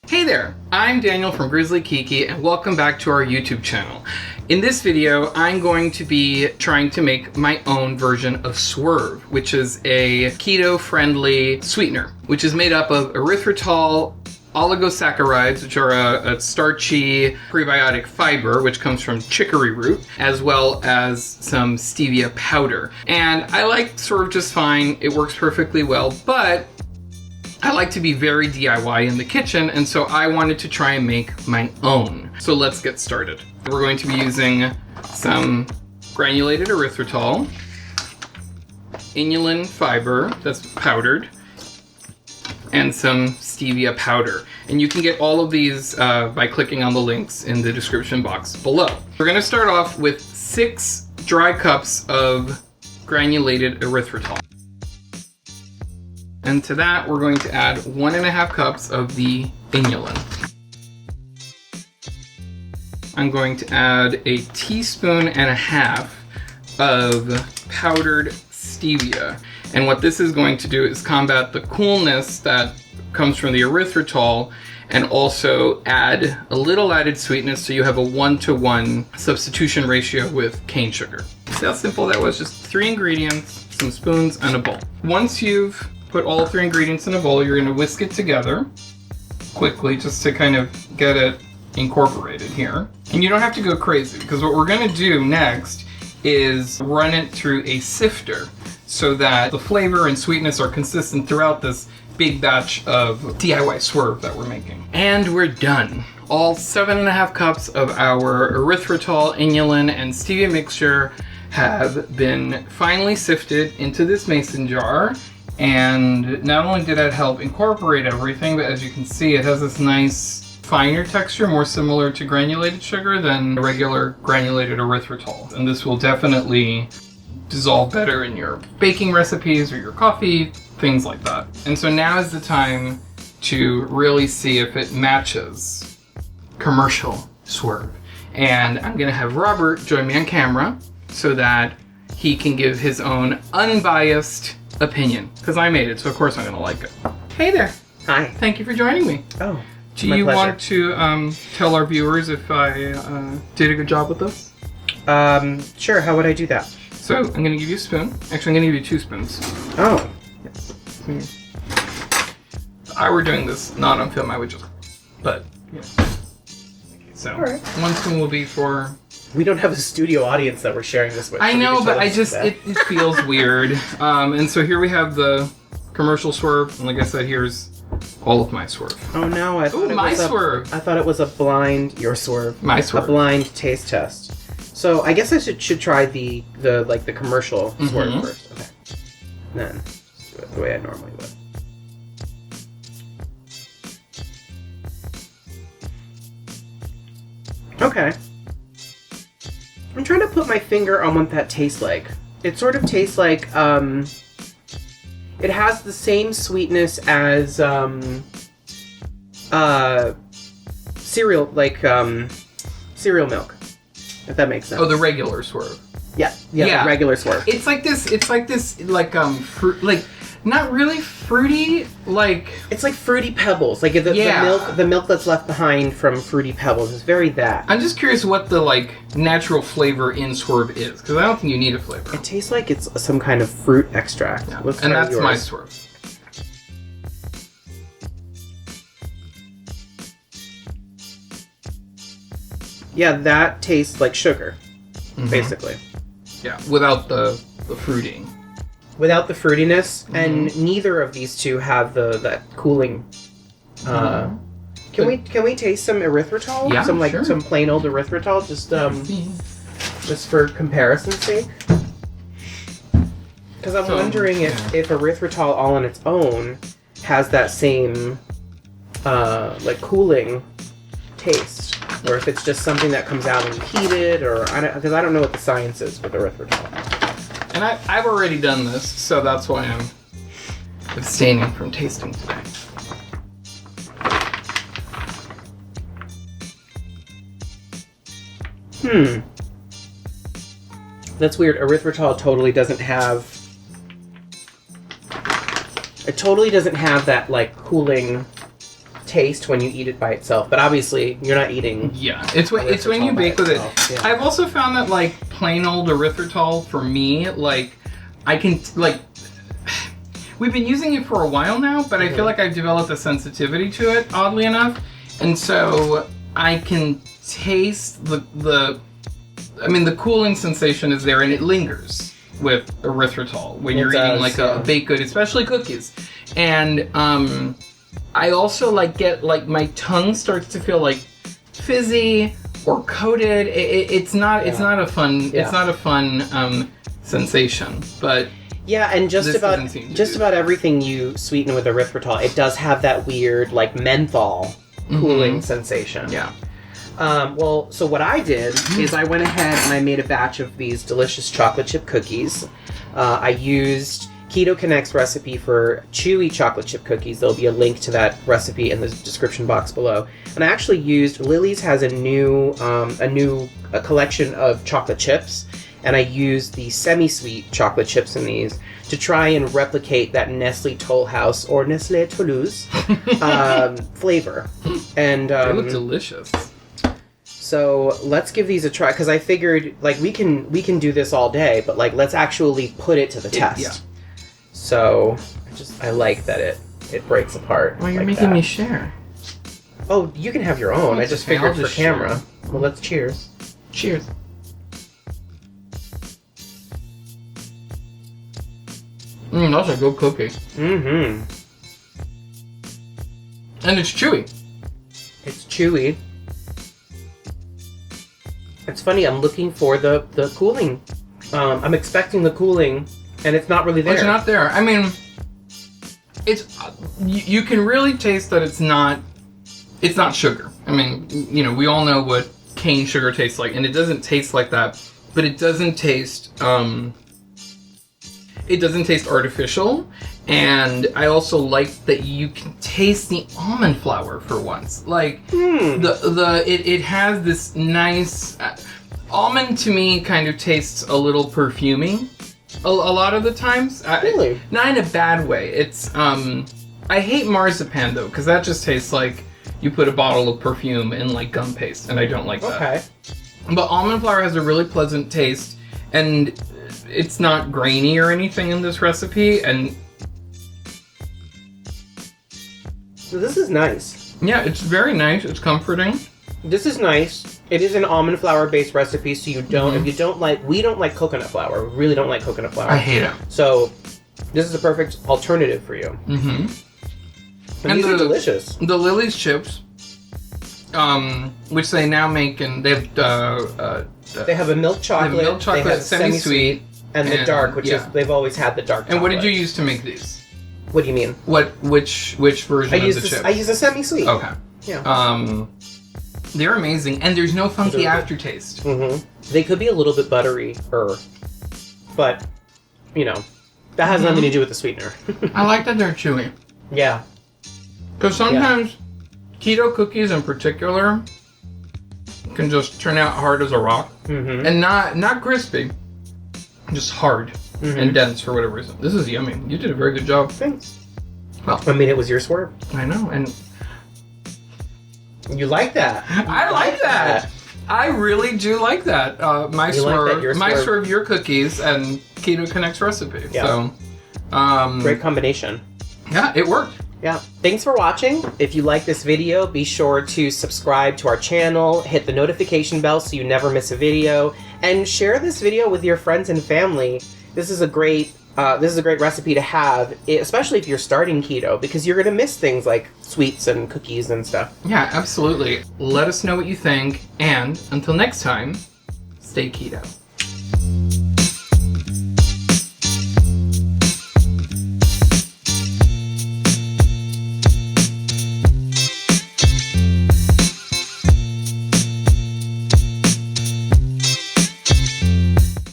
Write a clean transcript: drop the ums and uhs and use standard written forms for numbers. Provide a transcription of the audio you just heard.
Hey there, I'm Daniel from Grizzly, Kiki, and welcome back to our YouTube channel. In this video, I'm going to be trying to make my own version of Swerve, which is a keto-friendly sweetener, which is made up of erythritol, oligosaccharides, which are a starchy prebiotic fiber, which comes from chicory root, as well as some stevia powder. And I like Swerve just fine, it works perfectly well, but I like to be very DIY in the kitchen, and so I wanted to try and make my own. So let's get started. We're going to be using some granulated erythritol, inulin fiber that's powdered, and some stevia powder. And you can get all of these by clicking on the links in the description box below. We're gonna start off with 6 dry cups of granulated erythritol. And to that, we're going to add 1.5 cups of the inulin. I'm going to add a 1.5 teaspoons of powdered stevia. And what this is going to do is combat the coolness that comes from the erythritol and also add a little added sweetness so you have a 1-to-1 substitution ratio with cane sugar. See how simple that was? Just 3 ingredients, some spoons, and a bowl. Once you've put all 3 ingredients in a bowl, you're gonna whisk it together quickly just to kind of get it incorporated here. And you don't have to go crazy because what we're gonna do next is run it through a sifter so that the flavor and sweetness are consistent throughout this big batch of DIY Swerve that we're making. And we're done. All 7.5 cups of our erythritol, inulin, and stevia mixture have been finally sifted into this mason jar. And not only did that help incorporate everything, but as you can see, it has this nice finer texture, more similar to granulated sugar than regular granulated erythritol. And this will definitely dissolve better in your baking recipes or your coffee, things like that. And so now is the time to really see if it matches commercial Swerve. And I'm gonna have Robert join me on camera so that he can give his own unbiased opinion, because I made it, so of course I'm gonna like it. Hey there. Hi. Thank you for joining me. Oh, do you want to tell our viewers if I did a good job with this? Sure. How would I do that? So I'm gonna give you a spoon. Actually, I'm gonna give you 2 spoons. Oh. If I were doing this not on film, I would just, but yeah. Okay, so right. 1 spoon will be for. We don't have a studio audience that we're sharing this with. I know, but it feels weird. And so here we have the commercial Swerve, and like I said, here's all of my Swerve. Oh no, I thought Swerve. I thought it was a blind your Swerve. My Swerve. A blind taste test. So I guess I should try the commercial Swerve first. Okay. Then just do it the way I normally would. Okay. I'm trying to put my finger on what that tastes like. It sort of tastes like, it has the same sweetness as, cereal, cereal milk, if that makes sense. Oh, the regular Swerve. Yeah, the regular Swerve. It's like this, fruit, not really fruity, It's like Fruity Pebbles, the milk that's left behind from Fruity Pebbles is very that. I'm just curious what the, natural flavor in Swerve is, because I don't think you need a flavor. It tastes like it's some kind of fruit extract. Yeah. And that's my Swerve. Yeah, that tastes like sugar, basically. Yeah, without the fruiting. Without the fruitiness, and neither of these two have that cooling. Can we taste some erythritol? Yeah, sure. Some plain old erythritol, just for comparison's sake. Because I'm wondering if erythritol all on its own has that same cooling taste, or if it's just something that comes out when you heat it, or because I don't know what the science is with erythritol. And I've already done this, so that's why I'm abstaining from tasting today. That's weird. Erythritol totally doesn't have... It totally doesn't have that, like, cooling taste when you eat it by itself, but obviously you're not eating. Yeah, it's when you bake with it. Yeah. I've also found that like plain old erythritol for me, like I can like. We've been using it for a while now, but I feel like I've developed a sensitivity to it, oddly enough, and so I can taste the cooling sensation is there, and it lingers with erythritol when you're eating like a baked good, especially cookies. And I also like get like my tongue starts to feel like fizzy or coated. It's not a fun sensation, but yeah, and just about everything you sweeten with erythritol, it does have that weird like menthol cooling sensation. Yeah. Well, so what I did is I went ahead and I made a batch of these delicious chocolate chip cookies. I used Keto Connect's recipe for chewy chocolate chip cookies. There'll be a link to that recipe in the description box below. And I actually used Lily's has a new collection of chocolate chips, and I used the semi-sweet chocolate chips in these to try and replicate that Nestle Toll House or Nestle Toulouse flavor. And they look delicious. So let's give these a try, because I figured like we can do this all day, but like let's actually put it to the test. Yeah. So I like that it breaks apart. Well, you're like making that. me share. Oh, you can have your own. I just figured for camera. Share. Well, let's cheers. Cheers. That's a good cookie. Mm-hmm. And it's chewy. It's chewy. It's funny, I'm looking for the cooling. I'm expecting the cooling, and it's not really there. It's not there. I mean, it's you can really taste that it's not sugar. I mean, you know, we all know what cane sugar tastes like, and it doesn't taste like that, but it doesn't taste artificial. And I also like that you can taste the almond flour for once. Like it has this nice almond, to me, kind of tastes a little perfuming a lot of the times. Really? Not in a bad way. It's I hate marzipan though, because that just tastes like you put a bottle of perfume in like gum paste, and I don't like that. Okay. But almond flour has a really pleasant taste, and it's not grainy or anything in this recipe, and So this is nice. yeah, it's very nice. It's comforting. This is nice. It is an almond flour based recipe, so you don't if you don't like we don't like coconut flour. We really don't like coconut flour. I hate it. So this is a perfect alternative for you. Mm-hmm. And these are delicious. The Lily's chips, which they now make, and they have a milk chocolate. They have semi-sweet, and the dark, which is they've always had the dark chocolate. And what did you use to make these? What do you mean? Which version of the chips? I use a semi-sweet. Okay. Yeah. They're amazing, and there's no funky aftertaste. Mm-hmm. They could be a little bit buttery-er, but you know that has nothing to do with the sweetener. I like that they're chewy. Yeah. Because sometimes keto cookies in particular can just turn out hard as a rock, and not crispy, just hard and dense for whatever reason. This is yummy. You did a very good job. Thanks. Well, I mean, it was your Swerve. I know, and you like that. I like that. I really do like that. My Swerve, your cookies, and Keto Connect's recipe. Yeah. So, great combination. Yeah, it worked. Yeah. Thanks for watching. If you like this video, be sure to subscribe to our channel, hit the notification bell so you never miss a video, and share this video with your friends and family. This is a great recipe to have, especially if you're starting keto, because you're going to miss things like sweets and cookies and stuff. Yeah, absolutely. Let us know what you think, and until next time, stay keto.